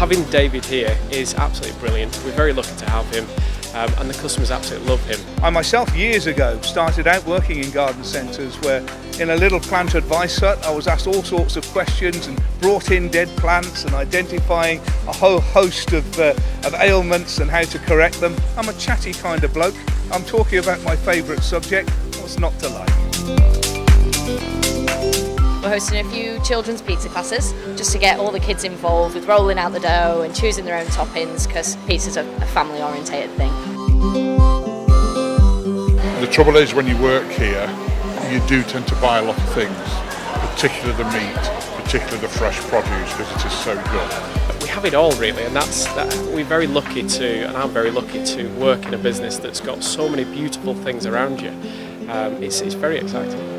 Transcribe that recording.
having David here is absolutely brilliant. We're very lucky to have him, and the customers absolutely love him. I myself years ago started out working in garden centres where in a little plant advice hut I was asked all sorts of questions and brought in dead plants and identifying a whole host of ailments and how to correct them. I'm a chatty kind of bloke. I'm talking about my favourite subject. What's not to like? We're hosting a few children's pizza classes just to get all the kids involved with rolling out the dough and choosing their own toppings, because pizza's a family orientated thing. The trouble is, when you work here, you do tend to buy a lot of things, particularly the meat, particularly the fresh produce, because it is so good. We have it all really, and we're very lucky to, and I'm very lucky to work in a business that's got so many beautiful things around you. It's very exciting.